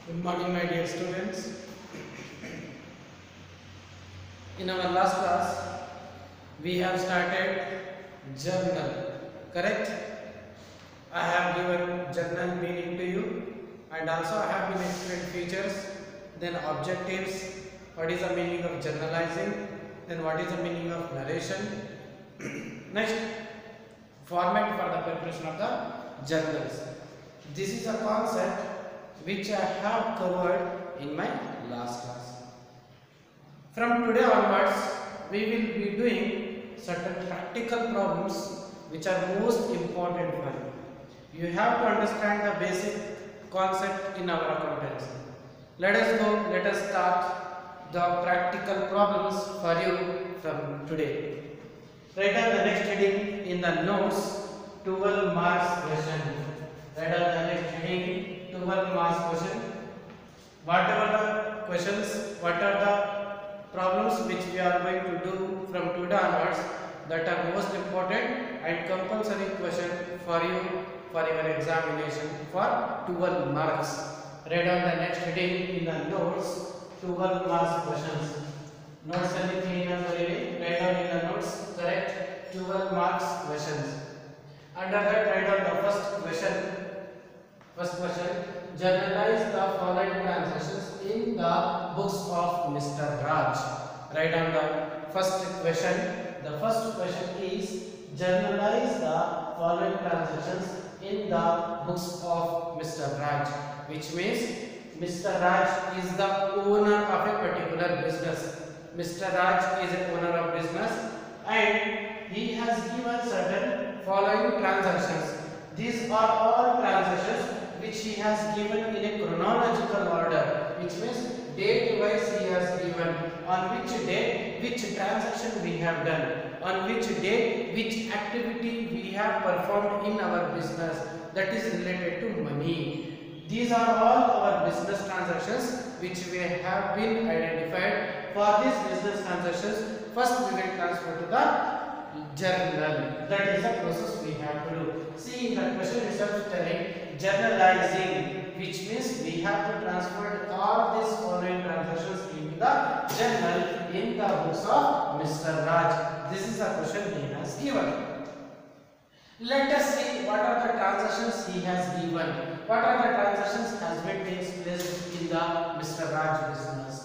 Good morning, my dear students. In our last class, we have started journal. Correct? I have given journal meaning to you, and also I have been explained features, then objectives, what is the meaning of journalizing, then what is the meaning of narration. Next, format for the preparation of the journals. This is a concept which I have covered in my last class. From today onwards, we will be doing certain practical problems which are most important for you. You have to understand the basic concept in our accountancy. Let us start the practical problems for you from today. Write down the next heading in the notes, 12 marks question. Write down the next heading, 12 marks question. Whatever the questions, what are the problems which we are going to do from today onwards that are most important and compulsory question for you for your examination for 12 marks. Write down the next heading in the notes, 12 marks questions. Notes anything in write down in the notes, correct 12 marks questions. Under that, write down the first question. First question, journalize the following transactions in the books of Mr. Raj. Write down the first question. The first question is journalize the following transactions in the books of Mr. Raj, which means Mr. Raj is the owner of a particular business. Mr. Raj is an owner of business and he has given certain following transactions. These are all transactions which he has given in a chronological order, which means date wise he has given on which date which transaction we have done, on which date which activity we have performed in our business that is related to money. These are all our business transactions which we have been identified. For these business transactions, first we will transfer to the journal. That is the process we have to do. See, in the question itself telling journalizing, which means we have to transfer all these following transactions into the journal in the books of Mr. Raj. This is the question he has given. Let us see what are the transactions he has given. What are the transactions has been takes place in the Mr. Raj business.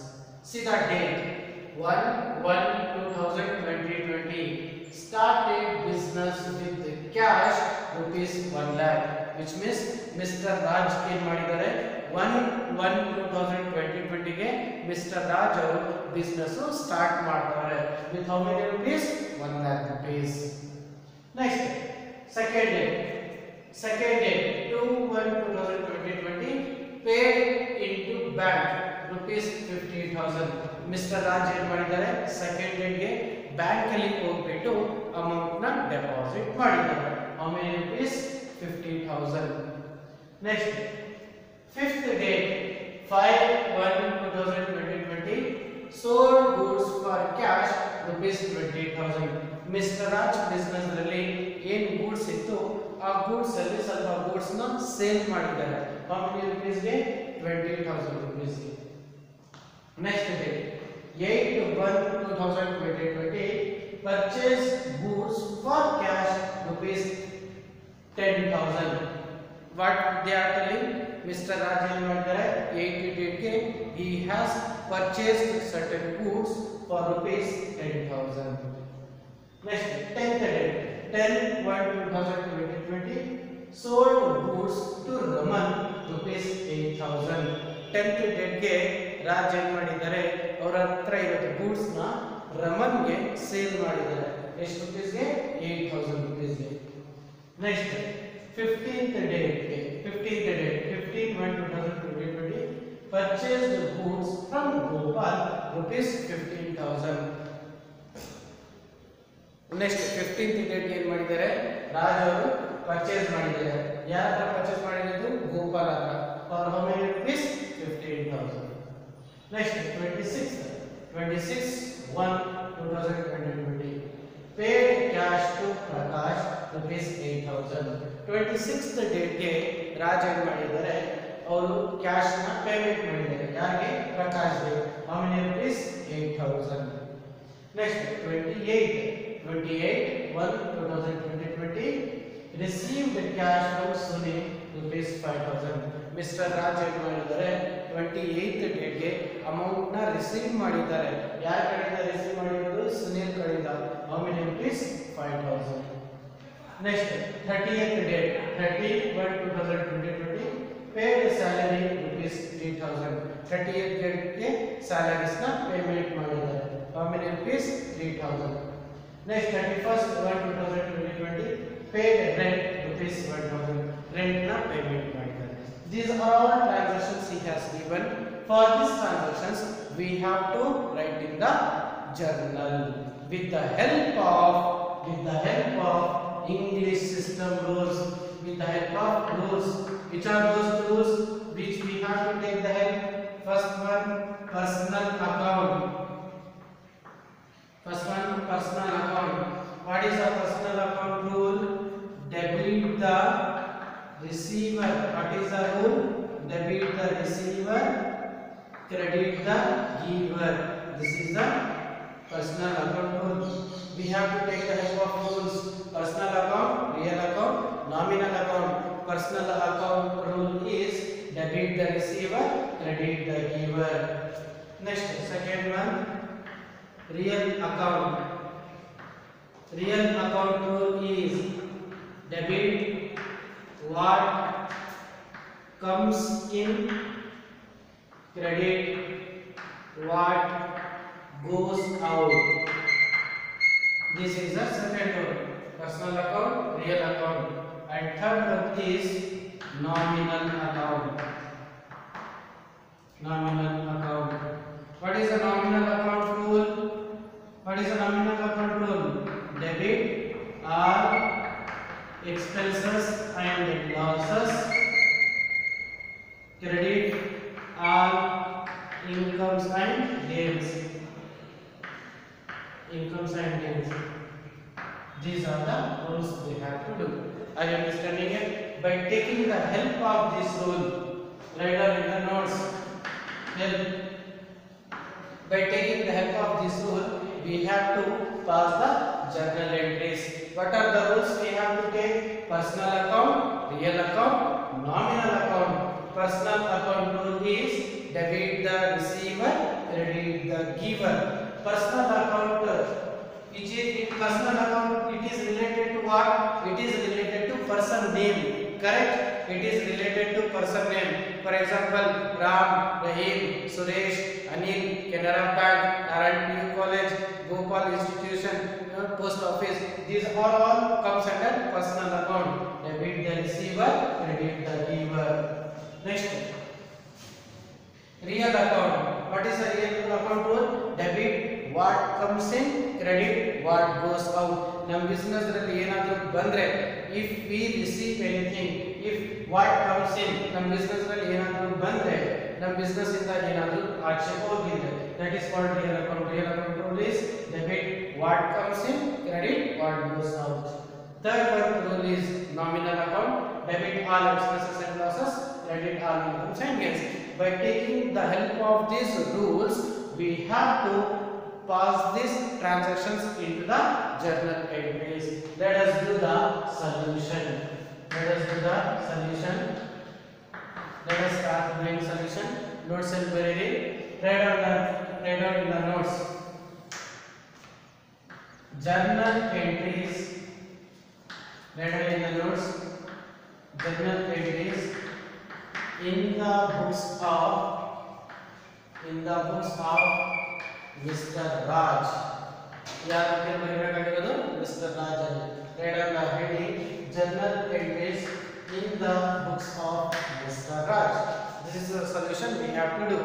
See the date 1/1/2020. Started business with cash rupees 1 lakh, which means Mr. Raj ಏನು ಮಾಡಿದ್ದಾರೆ 1/1/2020 ಗೆ Mr. Raj ಅವರು business start ಮಾಡ್ತಾರೆ with how many rupees 1 lakh rupees. Next, second date 2/1/2020 paid into bank rupees 15,000. Mr. Raj ಏನು ಮಾಡಿದ್ದಾರೆ second date ಗೆ bank ಅಲ್ಲಿ ಹೋಗ್ಬಿಟ್ಟು ಅಮೌಂಟ್ ನ ಡೆಪಾಸಿಟ್ ಮಾಡಿದ್ದಾರೆ. How many rupees? 15,000. Next, fifth date 5/1/2020 sold goods for cash rupees 20,000. Mr. Raj business ನಲ್ಲಿ ಏನು goods ಇತ್ತು ಆ ಗೂಡ್ಸ್ ಅಲ್ಲಿ ಸ್ವಲ್ಪ ಗೂಡ್ಸ್ ನ ಸೇಲ್ ಮಾಡಿದ್ದಾರೆ. How many rupees ಗೆ 20,000 rupees ಗೆ. Next date 8/1/2020 purchased goods for cash rupees 10,000. What they are telling, Mr. Raj ಏನು ಮಾಡಿದ್ದಾರೆ 8 date ಗೆ he has purchased certain goods for rupees 10,000. Next, 10th date 10/1/2020 sold goods to Raman rupees 8,000. 10th date ಗೆ ರಾಜ್ ಏನು ಮಾಡಿದ್ದಾರೆ ಅವರ ಹತ್ರ ಇರೋ goods ನ ರಮನ್ ಗೆ ಸೇಲ್ ಮಾಡಿದ್ದಾರೆ. ಎಷ್ಟು ರೂಪೀಸ್ ಗೆ 8,000 ರೂಪೀಸ್ ಗೆ. Next 15th date 15/1/2020 purchased goods from Gopal rupees 15,000. Next 15th date ಏನು ಮಾಡಿದ್ದಾರೆ ರಾಜ್ ಅವರು ಪರ್ಚೇಸ್ ಮಾಡಿದ್ದಾರೆ. ಯಾರ ಹತ್ರ ಪರ್ಚೇಸ್ ಮಾಡಿದ್ದು ಗೋಪಾಲ್ ಹತ್ರ. for how many rupees 15,000. Next 26/1/2020 paid cash to Prakash rupees 8,000. 26th date ಗೆ ರಾಜ್ ಏನು ಮಾಡಿದ್ದಾರೆ ಅವರು ಕ್ಯಾಶ್ ನ ಪೇಮೆಂಟ್ ಮಾಡಿದ್ದಾರೆ ಯಾರಿಗೆ ಪ್ರಕಾಶ್ ಗೆ how many rupees 8000 next 28 1 2020 received cash from Sunil rupees 5000 mister Raj ಏನು ಮಾಡಿದ್ದಾರೆ 28th ಡೇಟ್ ಗೆ ಅಮೌಂಟ್ ನ ರಿಸೀವ್ ಮಾಡಿದ್ದಾರೆ ಯಾರ ಕಡೆಯಿಂದ ರಿಸೀವ್ ಮಾಡಿರೋದು ಸುನಿಲ್ ಕಡೆಯಿಂದ how many rupees 5000 next 30th date 30/1/2020 paid salary rupees 3000 30th date ಗೆ salaries ನ ಪೇಮೆಂಟ್ ಮಾಡಿದ್ದಾರೆ how many rupees 3000 next 31st/1/2020 paid rent rupees 1000 rent na payment ಮಾಡಿದ್ದಾರೆ these are all transactions he has given for these transactions we have to write in the journal with the help of English system rules with the help of rules which are those rules which we have to take the help first one personal account what is a personal account rule debit the receiver what is the rule debit the receiver credit the giver this is the personal account rule we have to take the help of rules personal account real account nominal account personal account rule is debit the receiver credit the giver next second one real account rule is debit what comes in credit what goes out this is the second one personal account real account and third one is nominal account what is the nominal account rule debit all expenses and losses credit all incomes and gains these are the rules we have to do are you understanding it by taking the help of this rule write down in the notes by taking the help of this rule we have to pass the journal entries what are the rules we have to take personal account real account nominal account personal account rule is debit the receiver credit the giver personal account which is personal account it is related to what it is related to person name correct it is related to person name for example Ram Rahim Suresh Anil Canara Bank Narayan College Gopal Institution post office these are all comes under personal account debit the receiver credit the giver next real account what is the real account rule debit what comes in credit what goes out ನಮ್ಮ business ರಲ್ಲಿ ಏನಾದರೂ ಬಂದ್ರೆ if we receive anything if what comes in ನಮ್ಮ business ರಲ್ಲಿ ಏನಾದರೂ ಬಂದ್ರೆ ನಮ್ಮ business ಇಂದ ಏನಾದರೂ ಆಚೆ ಹೋಗಿದ್ರೆ that is called real account rule is debit what comes in credit what goes out third one rule is nominal account debit all expenses and losses credit all incomes and gains by taking the help of these rules we have to pass these transactions into the journal entries let us do the solution let us start doing solution notes and query write down in the notes journal entries write down in the notes journal entries in the books of Mr. Raj ಯಾರು ಅಂತ ಬರೆಯಬೇಕಾಗಿರೋದು Mr. Raj ಅಲ್ಲಿ write down the heading journal entries in the books of Mr. Raj this is the solution we have to do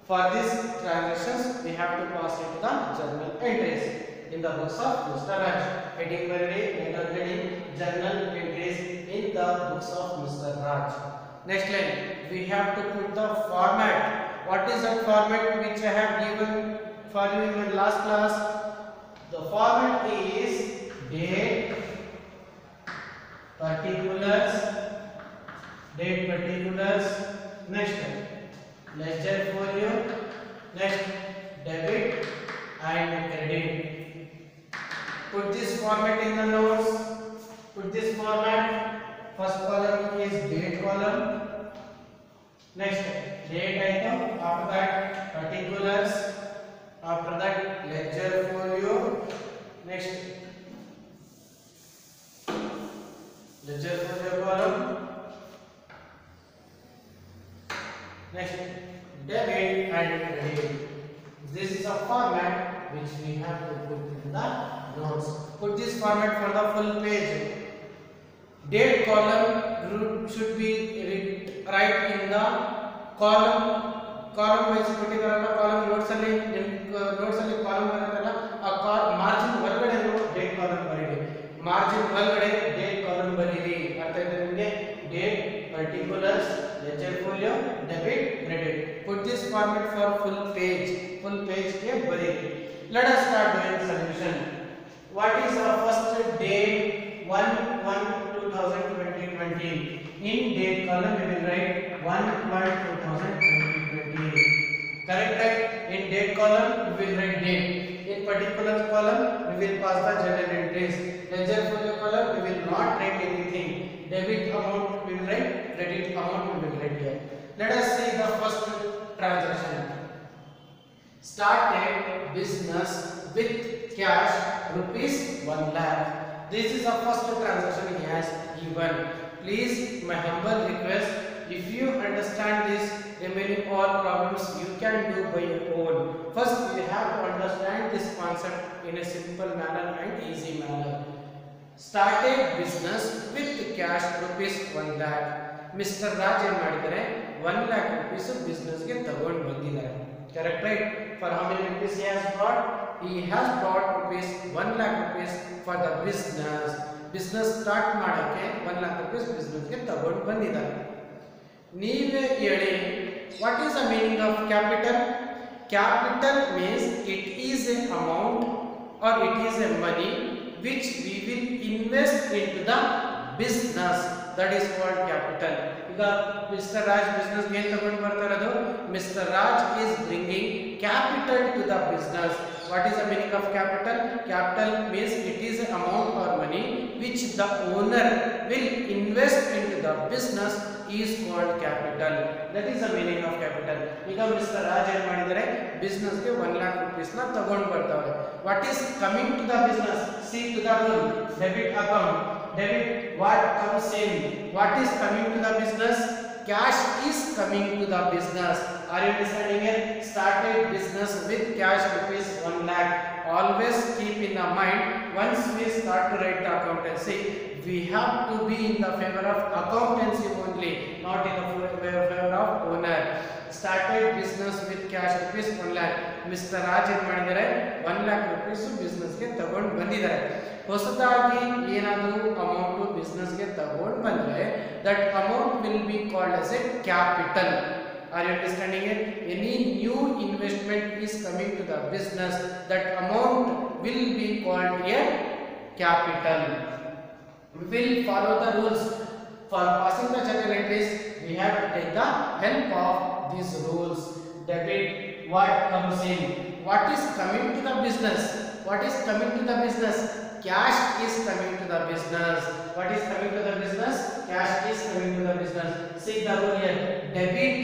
for these transactions we have to pass into the journal entries in the books of Mr. Raj heading write down heading journal entries in the books of Mr. Raj next line we have to put the format what is that format which I have given for you in my last class the format is date particulars date particulars, next ledger folio, next debit and credit. Put this format in the notes. Put this format. First column is date column. Next date item. After that particulars. After that ledger folio. Next ledger folio column. Next debit and credit. This is a format which we have to put in the notes. Put this format for the full page. Date column should be right in the column wise particular column notes ಅಲ್ಲಿ column ಬರುತ್ತಲ್ಲ ಆ margin ಒಳಗಡೆ date column ಬರೀರಿ. margin ಒಳಗಡೆ date column ಬರೀರಿ. ಅರ್ಥ ಆಯ್ತಾ ನಿಮಗೆ? date particulars ledger folio debit credit. Put this format for full page ಗೆ ಬರೀರಿ. Let us start doing solution. What is our first date? 1/1/2020. In date column we will write 1/1/2020. Correct, right? In date column we will write date. In particulars column we will pass the journal entries. Ledger folio column we will not write anything. Debit amount we will write, credit amount we will write here. Let us see the first transaction. Started business with cash rupees 1 lakh. This is the first transaction he has given. Please, my humble request, if you understand this remaining all problems you can do by your own. First you have to understand this concept in a simple manner and easy manner. Started business with cash rupees 1 lakh. Mr. Raj ಏನು ಮಾಡಿದ್ದಾರೆ 1 lakh rupees business ಗೆ ತಗೊಂಡು ಬಂದಿದ್ದಾರೆ. Correct, right? For how many rupees he has brought? He has brought rupees 1 lakh rupees for the business. Business start ಮಾಡಕ್ಕೆ 1 lakh rupees business ಗೆ ತಗೊಂಡು ಬಂದಿದ್ದಾರೆ. ನೀವೇ ಹೇಳಿ, what is the meaning of capital? Capital means it is an amount or it is a money which we will invest into the business. That is called capital. ಈಗ mister Raj business ಗೆ ತಗೊಂಡು ಬರ್ತಾ ಇರೋದು, mister Raj is bringing capital to the business. What is the meaning of capital? Capital means it is an amount or money which the owner will invest into the business is called capital. That is the meaning of capital. ಈಗ mister Raj ಏನು ಮಾಡಿದ್ದಾರೆ, business ಗೆ 1 lakh rupees ನ ತಗೊಂಡು ಬರ್ತಾರೆ. What is coming to the business? See to the rule, debit account. Debit, what comes in? What is coming to the business? Cash is coming to the business. Are you understanding it? Started business with cash rupees 1 lakh. Always keep in the mind, once we start to write the accountancy, we have to be in the favor of accountancy only, not in the favor of owner. Started business with cash rupees 1 lakh. Mr. Raj ಏನು ಮಾಡಿದ್ದಾರೆ 1 lakh rupees business ಗೆ ತಗೊಂಡು ಬಂದಿದ್ದಾರೆ. ಹೊಸದಾಗಿ ಏನಾದರೂ amount business ಗೆ ತಗೊಂಡು ಬಂದ್ರೆ that amount will be called as a capital. Are you understanding it? Any new investment is coming to the business, that amount will be called a capital. We will follow the rules. For passing the journal entries, we have to take the help of these rules. Debit, what comes in? What is coming to the business? What is coming to the business? Cash is coming to the business. What is coming to the business? Cash is coming to the business. See the rule here. Debit.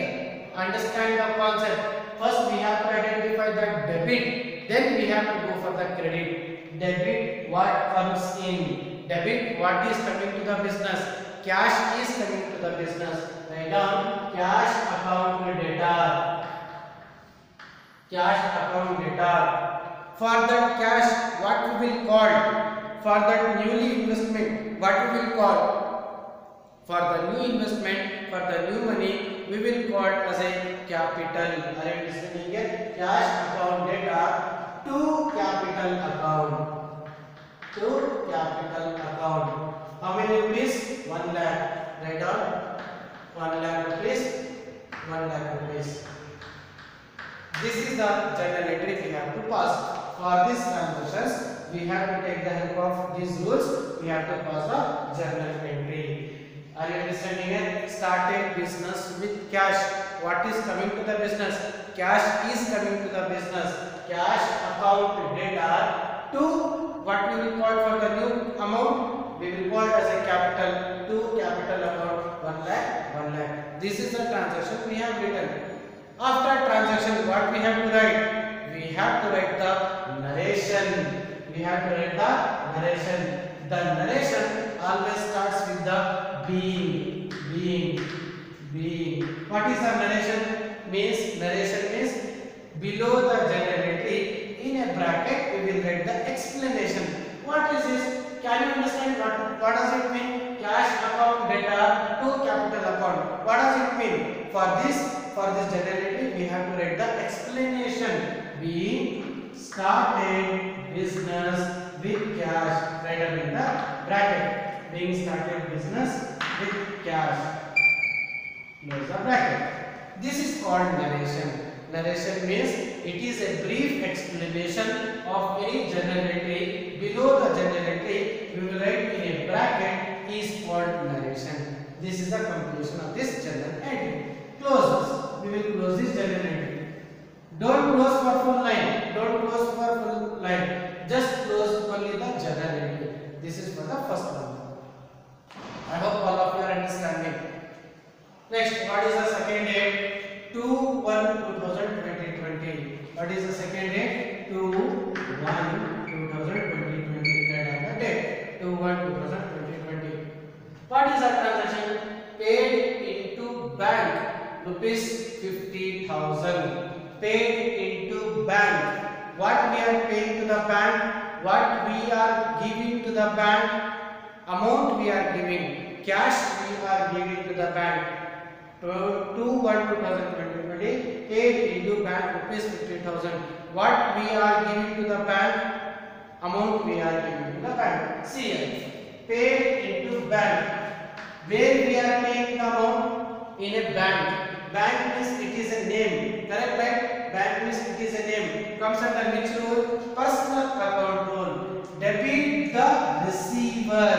Understand the concept. First we have to identify the debit. Then we have to go for the credit. Debit, what comes in? Debit, what is coming to the business? Cash is coming to the business. Write down cash account debtor. Cash account debtor. For that cash, what we will call? For that newly investment, what we will call? For the new investment, for the new money, we will call as a capital. Are you understanding it? Cash account debtor to capital account. To capital account. How many rupees? 1 lakh. Write down 1 lakh rupees. 1 lakh rupees. This is the journal entry we have to pass. For these transactions, we have to take the help of these rules. We have to pass the journal entry. Are you understanding it? Started business with cash. What is coming to the business? Cash is coming to the business. Cash account debtor to what we will call for the new amount? We will call as a capital to capital account 1 lakh, 1 lakh. This is the transaction we have written. After transaction, what we have to write? We have to write the narration. We have to write the narration. The narration always starts with the being. What is the narration? Narration means below the general entry in a bracket we will write the explanation. What is this? Can you understand what does it mean? Cash account debtor to capital account. What does it mean? For this general entry we have to write the explanation. Being started business with cash, right up in the bracket. Being started business with cash. Close the bracket. This is called narration. Narration means it is a brief explanation of any journal entry. Below the journal entry, we will write in a bracket is called narration. This is the conclusion of this journal entry. Close this. We will close this journal entry. Don't close for full line. Don't close for full line. Just close only the journal entry. This is for the first one. I hope all of you are understanding. Next, what is the second date? 2/1/2020. What is the second date? 2/1/2020. Write down the date. 2/1/2020. What is the transaction? Paid into bank ₹50,000. Paid into bank. What we are paying to the bank? What we are giving to the bank? Amount we are giving. Cash we are giving to the bank. 2/1/2020 paid into bank ₹50,000. What we are giving to the bank? Amount we are giving to the bank. See here. Paid into bank. Where we are paying the amount? In a bank. Bank means it is a name. Correct, right? Bank means it is a name. Comes under which rule? Personal account rule. Debit the receiver.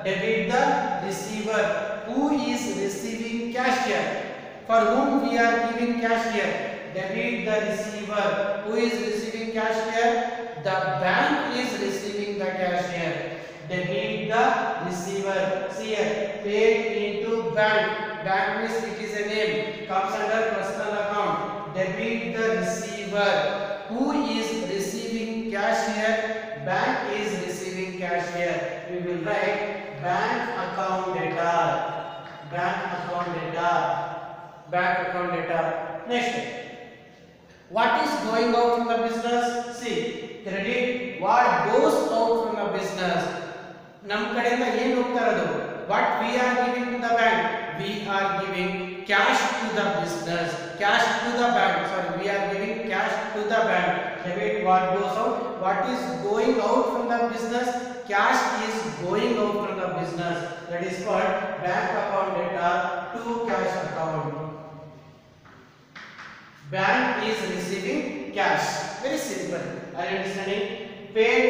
Debit the receiver. Who is receiving cash here? For whom we are giving cash here? Debit the receiver. Who is receiving cash here? The bank is receiving the cash here. Debit the receiver. See here. Paid into bank. Bank means it is a name. Comes under personal account. Debit the receiver. Who is receiving cash here? Bank is receiving cash here. We will write bank account debtor. Bank account debtor. Bank account debtor. Next, what is going out from the business? See, credit. What goes out from the business? ನಮ್ಮ ಕಡೆಯಿಂದ ಏನು ಹೋಗ್ತಾ ಇರೋದು? What we are giving to the bank? We are giving cash to the business. Cash to the bank. Sorry, we are giving cash to the bank. Debit what goes out? What is going out from the business? Cash is going out from the business. That is called bank account debtor to cash account. Bank is receiving cash. Very simple. Are you understanding? Paid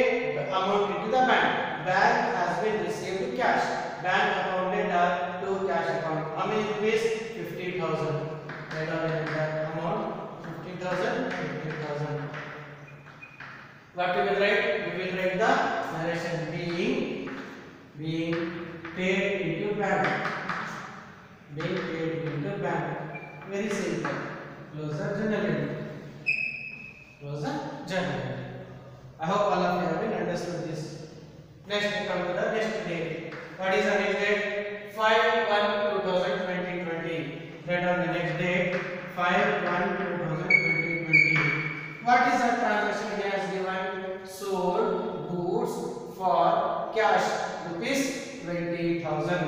amount into the bank. Bank has been received cash. Bank account debtor to cash account. How many rupees? 50,000. Write down the amount. 50,000. 50,000. What we will write? We will write the narration being paid into bank. Being paid into bank. Very simple. Close the journal entry. Close the journal entry. I hope all of you have been understood this. Next, we come to the next date. What is the next date? 5/1/2020. Write down the next date. 5/1/2020. What is the transaction he has given? Sold goods for cash ₹20,000.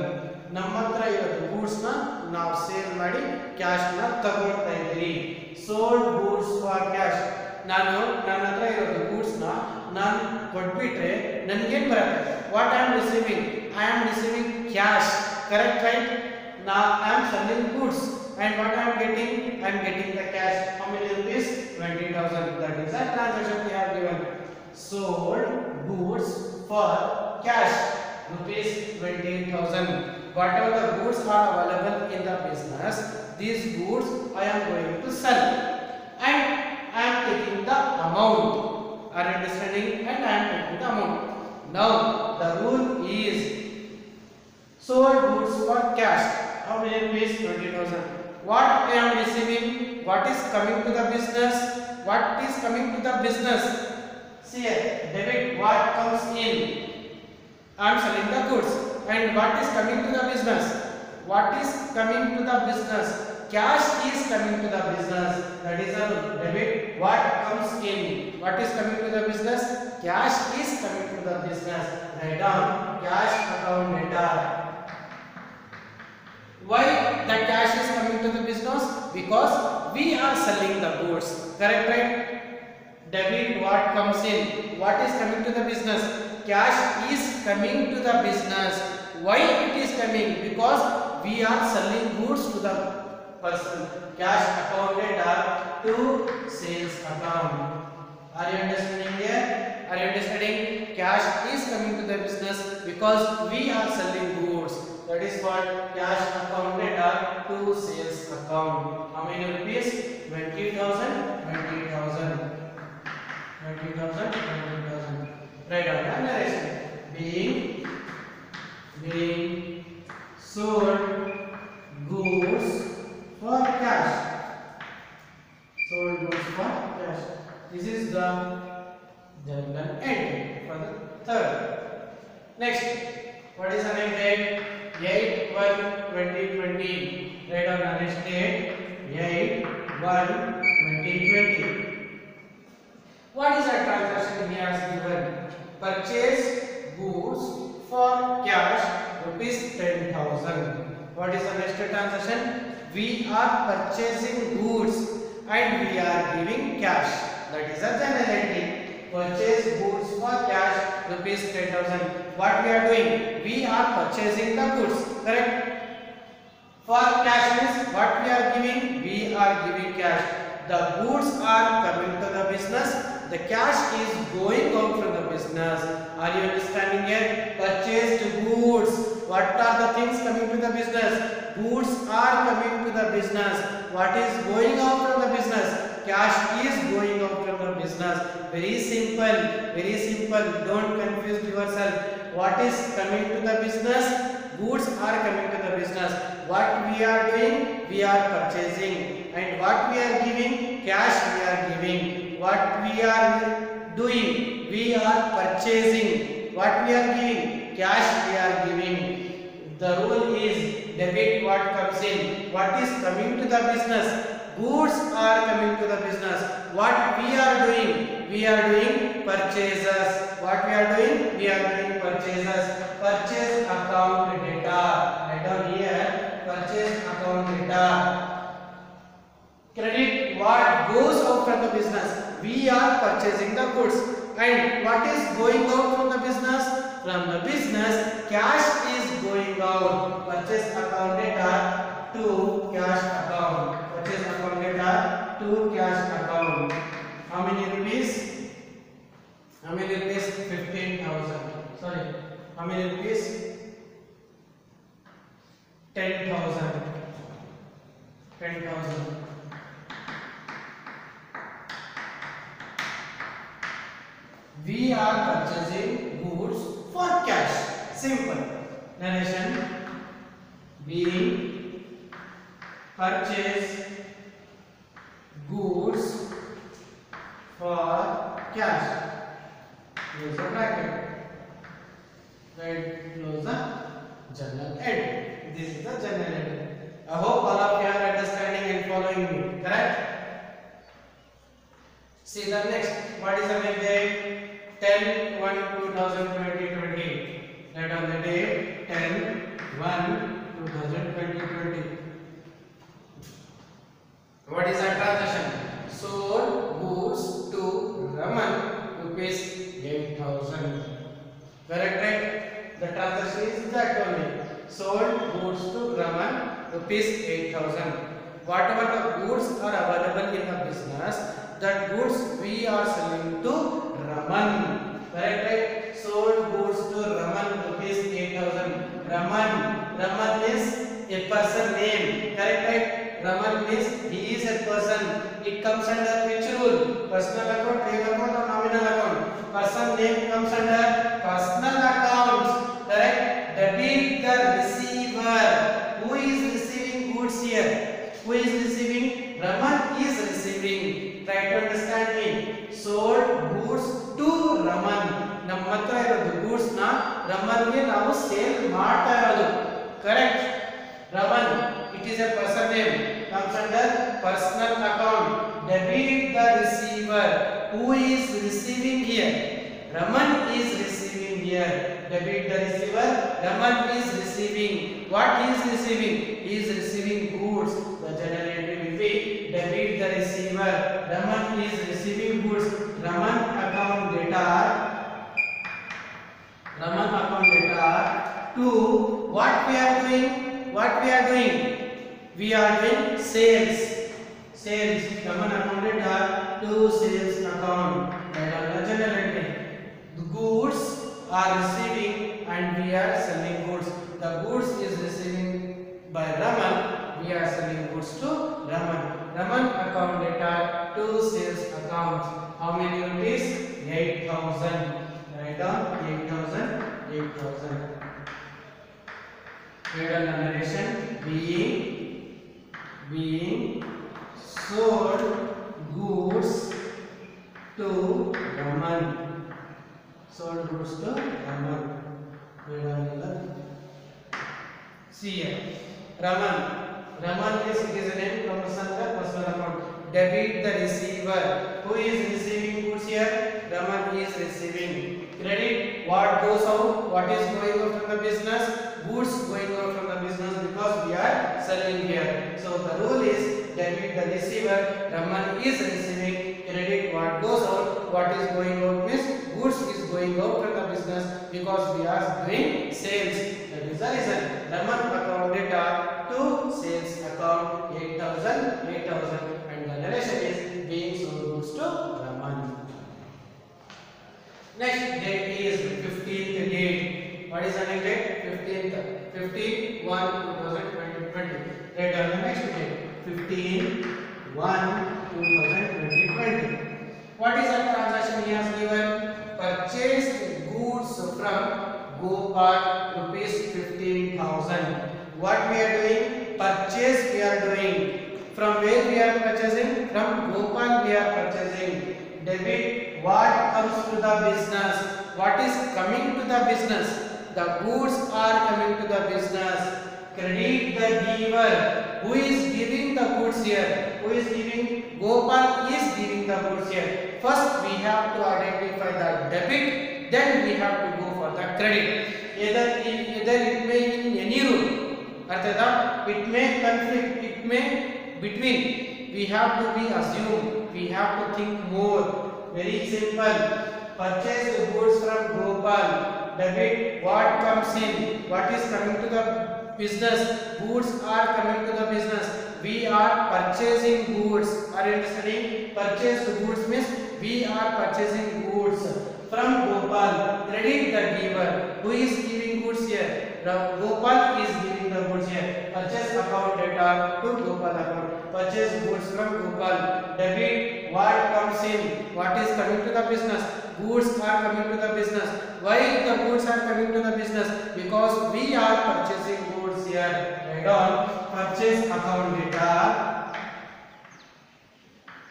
ನಮ್ಮ ಹತ್ರ ಇರೋದು goods ನ ನಾವು sale ಮಾಡಿ cash ನ ತಗೊಳ್ತಾ ಇದ್ದೀವಿ. Sold goods for cash. ನಾನು ನನ್ನ ಹತ್ರ ಇರೋದು ಗೂಡ್ಸ್ ನ ನಾನು ಕೊಟ್ಬಿಟ್ರೆ ನನಗೇನು ಬರುತ್ತೆ? What I am receiving? I am receiving cash. Correct, right? Now I am selling goods and what I am getting? I am getting the cash. How many rupees? 20,000. That is the transaction we have given. Sold goods for cash ₹20,000. whatever the goods are available in the business, these goods I am going to sell, and I am taking the amount. Are you understanding? And I am taking the amount. Now the rule is sold goods for cash. How many rupees? 20,000. What I am receiving? What is coming to the business? What is coming to the business? See here, debit. What comes in? I am selling the goods. And what is coming to the business? What is coming to the business? Cash is coming to the business. That is a debit. What comes in? What is coming to the business? Cash is coming to the business. Write down cash account data. Why the cash is coming to the business? Because we are selling the goods. Correct, right? Debit, what comes in? What is coming to the business? Cash is coming to the business. Why it is coming? Because we are selling goods to the person. Cash account data to sales account. Are you understanding here? Are you understanding? Cash is coming to the business because we are selling goods. That is called cash account data to sales account. How many rupees? 20,000. 20,000. 20,000. 20,000. Write down the narration. Being sold goods for cash. Sold goods for cash. This is the journal entry for the third. Next, what is the next date? 8/1/2020. Write down the next date. 8/1/2020. What is the transaction here is given? Purchase goods for cash rupees 10,000. What is the next transaction? We are purchasing goods and we are giving cash. That is a journal entry. Purchase goods for cash rupees 10,000. What we are doing? We are purchasing the goods. Correct? For cash means what we are giving? We are giving cash. The goods are coming to the business. The cash is going out from the business. Are you understanding here? Purchased goods. What are the things coming to the business? Goods are coming to the business. What is going out from the business? Cash is going out from the business. Very simple. Very simple. Don't confuse yourself. What is coming to the business? Goods are coming to the business. What we are doing? We are purchasing. And what we are giving? Cash we are giving. What we are doing? We are purchasing. What we are giving? Cash we are giving. The rule is debit what comes in. What is coming to the business? Goods are coming to the business. What we are doing? We are doing purchases. What we are doing? We are doing purchases. Purchase account data. Write down here. Purchase account data. Credit what goes out from the business. We are purchasing the goods. And what is going out from the business? From the business, cash is going out. Purchase account data to cash account. Purchase account data to cash account. How many rupees? How many rupees? 15,000. Sorry. How many rupees? 10,000. 10,000. We are purchasing goods for cash. Simple. Narration. We purchase goods for cash. Close the bracket. Right. Close the journal entry. This is the journal entry. I hope all of you are understanding and following me. Correct? See the next. What is the next date? 10/1/2020. Write on the date 10/1/2020. What is our transaction? Sold goods to Raman rupees 8,000. Correct, right? The transaction is that only. Sold goods to Raman rupees 8,000. Whatever the goods are available in the business, that goods we are selling to Raman. Correct, right? Sold goods to Raman rupees 8,000. Raman. Raman is a person name. Correct, right? Raman means he is a person. It comes under which rule? Personal account, real account or nominal account? Person name comes under personal accounts. Correct? Debit the receiver. Who is receiving goods here? Who is receiving? Raman is receiving. Try to understand me. Sold goods to Raman. ನಮ್ಮ ಹತ್ರ ಇರೋದು goods ನ ರಮನ್ಗೆ ನಾವು sale ಮಾಡ್ತಾ ಇರೋದು. Correct? Raman, it is a person name, comes under personal account. Debit the receiver. Who is receiving here? Raman is receiving here. Debit the receiver. Raman is receiving. What he is receiving? He is receiving goods. The general entry will be debit the receiver. Raman is receiving goods. Raman account data. Raman account data to what we are doing? What we are doing? We are doing sales. Sales. Raman account data to sales account. General entry. The goods are receiving and we are selling goods. The goods is receiving by Raman. We are selling goods to Raman. Raman account data to sales account. How many rupees? 8,000. Write down 8,000. 8,000. Write down the narration. Being sold goods to Raman. Sold goods to Raman. Write down the see here. Raman. Raman is it is a name from personal account. Debit the receiver. Who is receiving goods here? Raman is receiving. Credit what goes out? What is going out from the business? Goods going out from the business because we are selling here. So the rule is debit the receiver. Raman is receiving. Credit what goes out. What is going out means goods is going out from the business because we are doing sales. That is the reason. Raman account data to sales account 8,000 and the narration is being sold goods to Raman. Next date is 15th date. What is the next date? 15th. 15/1/2020. Write down the next date. 15/1/2020. What is the transaction he has given? Purchased goods from Gopal rupees 15,000. What we are doing? Purchase we are doing. From where we are purchasing? From Gopal we are purchasing. Debit what comes to the business? What is coming to the business? The goods are coming to the business. Credit the giver. Who is giving the goods here? Who is giving? Gopal is giving the goods here. First we have to identify the debit, then we have to go for the credit. Either it may in any rule. Arthada, it may conflict, it may between. We have to be assumed. We have to think more. Very simple. Purchase the goods from Gopal. Debit what comes in. What is coming to the business? Goods are coming to the business. We are purchasing goods. Are you understanding? Purchase the goods means we are purchasing goods from Gopal. Credit the giver. Who is giving goods here? Gopal is giving the goods here. Purchase account data to Gopal account. Purchase goods from Gopal. Debit what comes in. What is coming to the business? Goods are coming to the business. Why the goods are coming to the business? Because we are purchasing goods here. Write down purchase account data.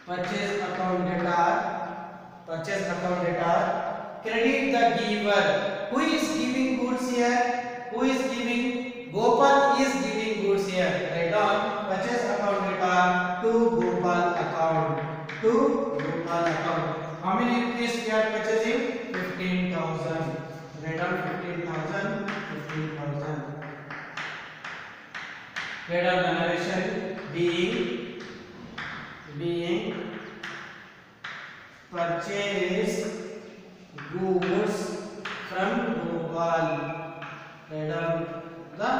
Purchase account data. Purchase account data. Credit the giver. Who is giving goods here? Who is giving? Gopal is giving goods here. Write down purchase account data to Gopal account. To Gopal account. How many rupees we are purchasing? 15,000. Write down 15,000. 15,000. Write down the narration. Being purchased goods from Gopal. Write down the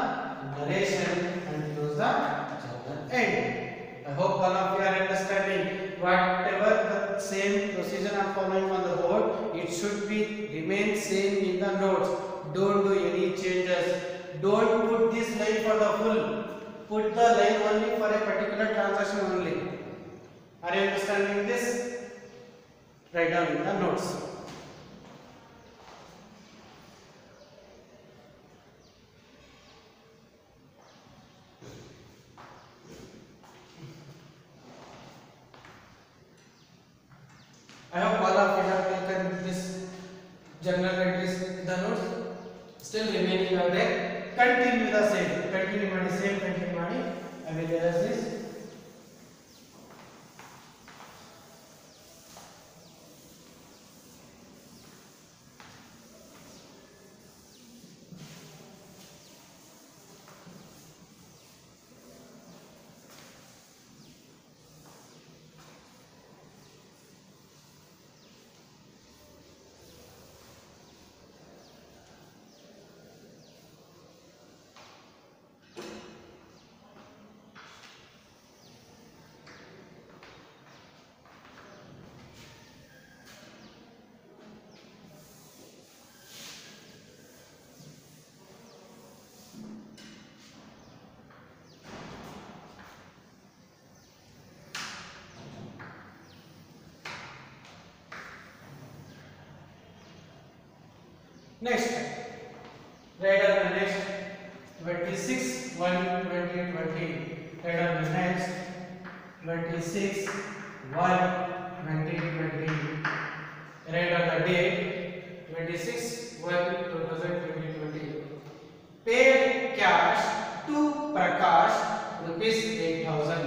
narration and close the chapter end. I hope all of you are understanding. Whatever the same procedure I am following on the board, it should be remain same in the notes. Don't do any changes. Don't put this line for the full. Put the line only for a particular transaction only. Are you understanding this? Write down in the notes. I hope all of you have taken this journal entries in the notes. Still remaining are there. Continue the same. Continue ಮಾಡಿ same continue ಮಾಡಿ. I will erase this. Next, write down the next 26 1 20 20. Write down the next 26 1 20 20. Write down the date 26 1 2020. Paid cash to Prakash ₹8,000.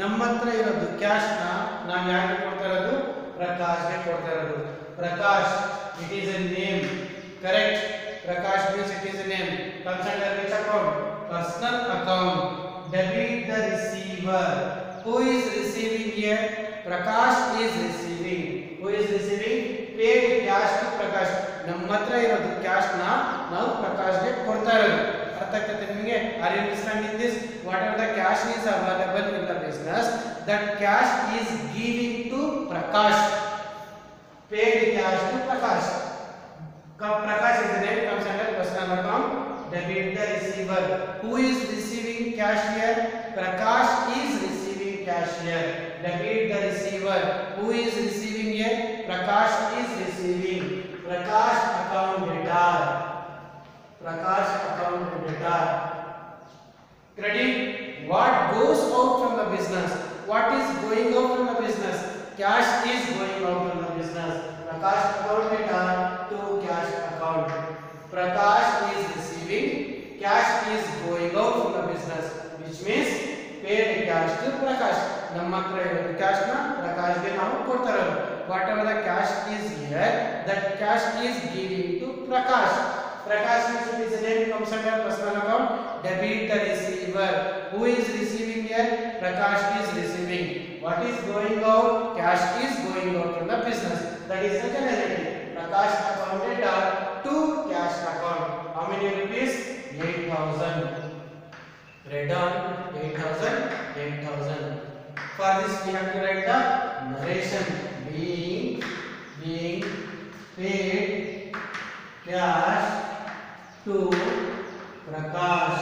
ನಮ್ಮ ಹತ್ರ ಇರೋದು cash ನಾವು ಯಾರಿಗೆ ಕೊಡ್ತಾ ಇರೋದು ಪ್ರಕಾಶ್ಗೆ ಕೊಡ್ತಾ ಇರೋದು. Prakash it is a name. Correct. Prakash means it is a name. Comes under which account? Personal account. Debit the receiver. Who is receiving here? Prakash is receiving. Who is receiving? Paid cash to Prakash. ನಮ್ಮ ಹತ್ರ ಇರೋದು cash ನಾವು ಪ್ರಕಾಶ್ಗೆ ಕೊಡ್ತಾ ಇರೋದು. ಅರ್ಥ ಆಗ್ತದೆ ನಿಮಗೆ? Are you understanding this? Whatever the cash is available in the business, that cash is giving to Prakash. Paid cash to Prakash. Prakash is the name, comes under personal account. Debit the receiver. Who is receiving cash here? Prakash is receiving cash here. Debit the receiver. Who is receiving here? Prakash is receiving. Prakash account debtor. Prakash account debtor. Credit. What goes out from the business? What is going out from the business? Cash is going out from the business. Prakash account debtor to cash account. Prakash is receiving, cash is going out from the business, which means paid cash to Prakash. ನಮ್ಮ ಹತ್ರ ಇರೋದು cash ಪ್ರಕಾಶ್ಗೆ ನಾವು ಕೊಡ್ತಾ ಇರೋದು. Whatever the cash is here, that cash is giving to Prakash. Prakash is a name, comes under personal account. Debit the receiver. Who is receiving here? Prakash is receiving. What is going out? Cash is going out from the business. That is the generality. Prakash account debtor to cash account. How many rupees? 8,000. Write down 8,000. 8,000. For this we have to write the narration. Being paid cash to Prakash.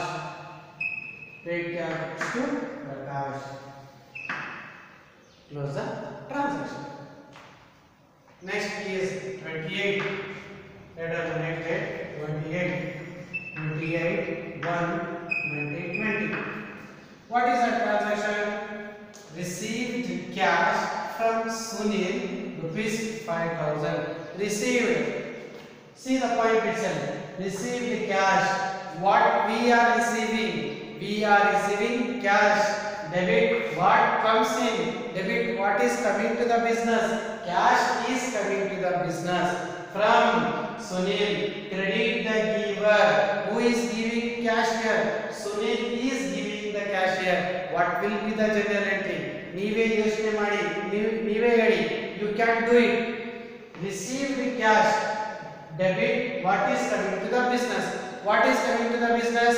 Paid cash to Prakash. Close the transaction. Next is 28. Let us connect it. 28 1 2020. What is the transaction? Received cash from Sunil ₹5,000. Received. See the point itself. Received cash. What we are receiving? We are receiving cash. Debit. What comes in? Debit. What is coming to the business? Cash is coming to the business from Sunil. Credit the giver. Who is giving cash here? Sunil is giving the cash here. What will be the general entry? ನೀವೇ ಯೋಚನೆ ಮಾಡಿ, ನೀವೇ ಹೇಳಿ. You can do it. Receive the cash. Debit. What is coming to the business? What is coming to the business?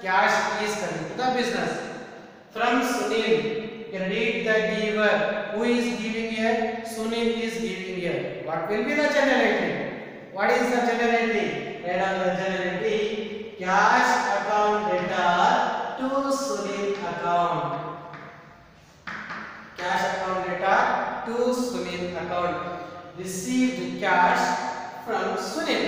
Cash is coming to the business from Sunil. Credit the giver. Who is giving here? Sunil is giving here. What will be the general entry? What is the general entry? Write down the general entry. cash account debtor to Sunil account. Cash account debtor to Sunil account. Received cash from Sunil.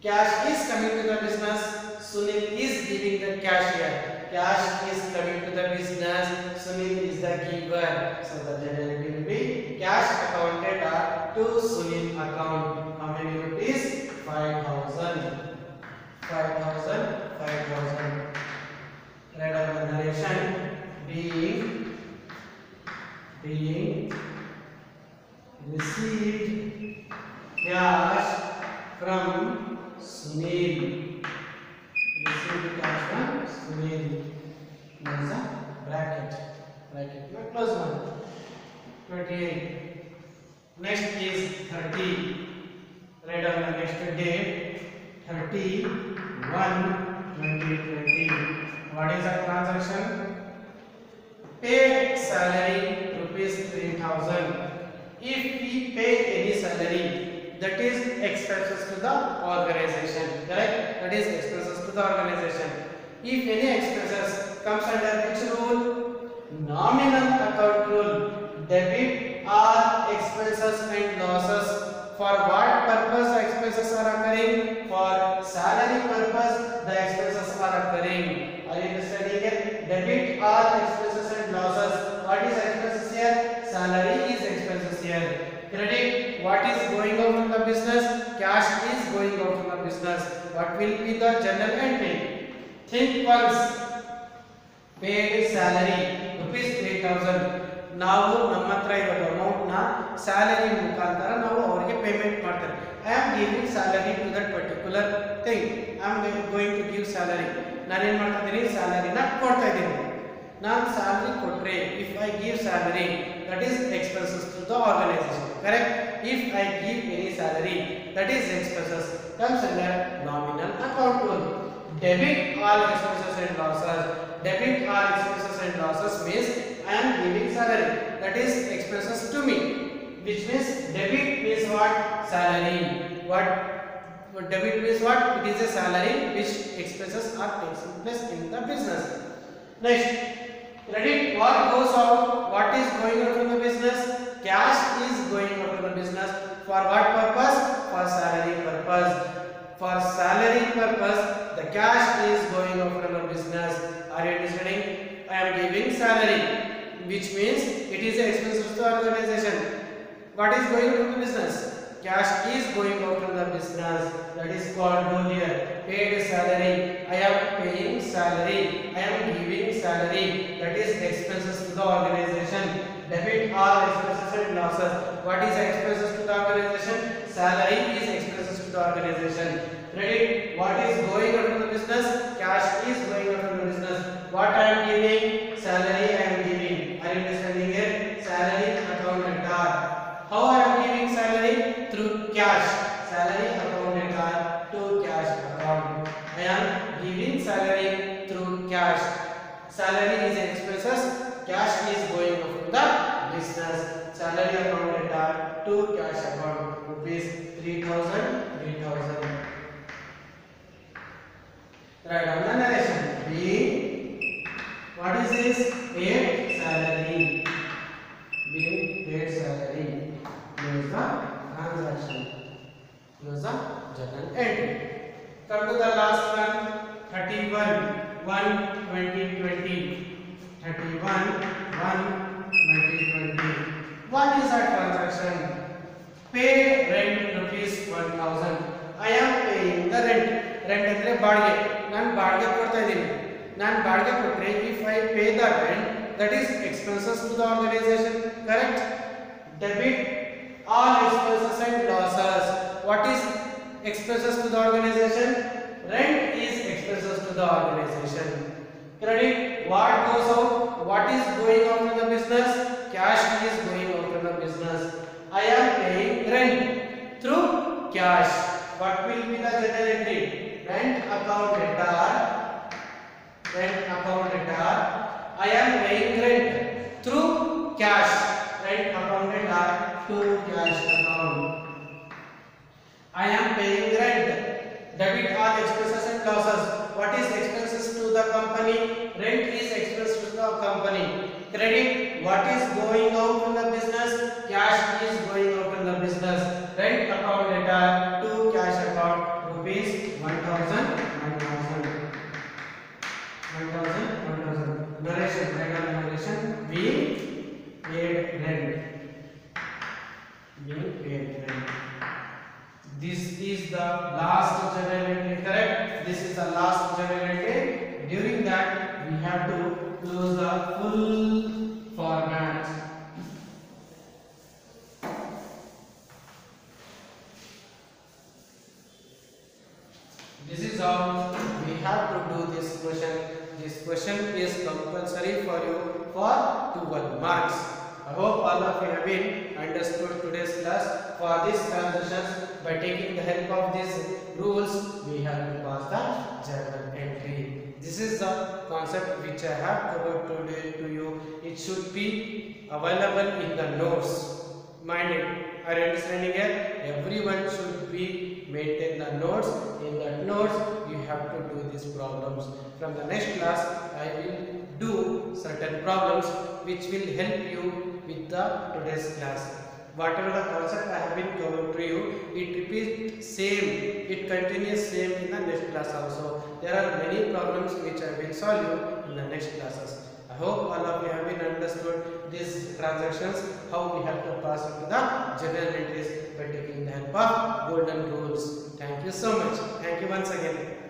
Cash is coming to the business. Sunil is giving the cash here. Cash is coming to the business. Sunil is the giver. So the generality will be cash account debtor to Sunil account. How many rupees? 5,000. 5,000. Write down the narration. Being received cash from Sunil. Received cash from Sunil. There is a bracket. Now close one. 28. Next is 30. Write down the next date. 31/2020. What is the transaction? Paid salary rupees 3,000. If we pay any salary, that is expenses to the organization. Correct? That is expenses to the organization. If any expenses comes under which rule? Nominal account rule. Debit all expenses and losses. For what purpose the expenses are occurring? For salary purpose the expenses are occurring. Are you understanding it? Debit all expenses and losses. What is expenses here? Salary is expenses here. Credit what is going out from the business? Cash is going out from the business. What will be the journal entry? Think once. Paid salary rupees 3,000. ನಾವು ನಮ್ಮ ಹತ್ರ ಇರೋ amount ನ salary ಮುಖಾಂತರ ನಾವು ಅವರಿಗೆ payment ಮಾಡ್ತಾರೆ. I am giving salary to that particular thing. I am going to give salary. ನಾನು ಏನು ಮಾಡ್ತಾ ಇದ್ದೀನಿ? ಸ್ಯಾಲರಿನ ಕೊಡ್ತಾ ಇದ್ದೀನಿ. ನಾನು ಸ್ಯಾಲರಿ ಕೊಟ್ರೆ if I give salary that is expenses to the organisation. Correct? If I give any salary that is expenses comes under nominal account rule. Debit all expenses and losses. Debit all expenses and losses means I am giving salary. That is expenses to me. Which means debit means what? Salary. What debit means what? It is a salary which expenses are taking place in the business. Next, credit what goes out? What is going out from the business? Cash is going out from the business. For what purpose? For salary purpose. For salary purpose, the cash is going out from the business. Are you understanding? I am giving salary, which means it is an expense to the organization. What is going out from the business? Cash is going out from the business. That is called rule here. Paid salary. I am paying salary. I am giving salary. That is expenses to the organization. Debit all expenses and losses. What is expenses to the organization? Salary is expenses to the organization. Credit what is going out from the business? Cash is going out from the business. What I am giving? Salary I am giving. Are you understanding it? Salary account debtor. How I am giving salary? Through cash. Salary account debtor to cash account. I am giving salary through cash. Salary is expenses. Cash is going out from the business. Salary account debtor to cash account. Rupees 3,000. Write down the narration. Being what is this? Paid salary. Being paid salary. Use the transaction. Use the journal entry. Come to the last one. 31/1/2020. 31/1/2020. What is that transaction? Paid rent rupees 1,000. I am paying the rent. Rent ಅಂದ್ರೆ ಬಾಡಿಗೆ. ನಾನು ಬಾಡಿಗೆ ಕೊಡ್ತಾ ಇದ್ದೀನಿ. ನಾನು ಬಾಡಿಗೆ ಕೊಟ್ರೆ if I pay the rent that is expenses to the organization. Correct? Debit all expenses and losses. What is expenses to the organization? Rent is expenses to the organization. Credit what goes out? What is going out from the business? Cash is going out from the business. I am paying rent through cash. What will be the journal entry? Rent account debtor. Rent account debtor. I am paying rent through cash. Rent account debtor to cash account. I am paying rent. Debit all expenses and losses. Credit, what is going out in the business? Cash is going out in the business. Rent account data to cash account rupees 1000. Narration, regular narration. We paid rent. This is the last journal entry, correct? This is the last journal entry. During that, we have to close the full format. This is how we have to do this question. This question is compulsory for you for 12 marks. I hope all of you have been understood today's class. For these transactions, by taking the help of these rules, we have to pass the journal entry. This is the concept which I have covered today to you. It should be available in the notes. Mind it. Are you understanding it? Everyone should be maintain the notes. In the notes, you have to do these problems. From the next class, I will do certain problems which will help you with the today's class. Whatever the concept I have been covered to you, it repeats same, it continues same in the next class also. There are many problems which I will solve you in the next classes. I hope all of you have been understood these transactions, how we have to pass into the journal entries by taking the help of golden rules. Thank you so much. Thank you once again.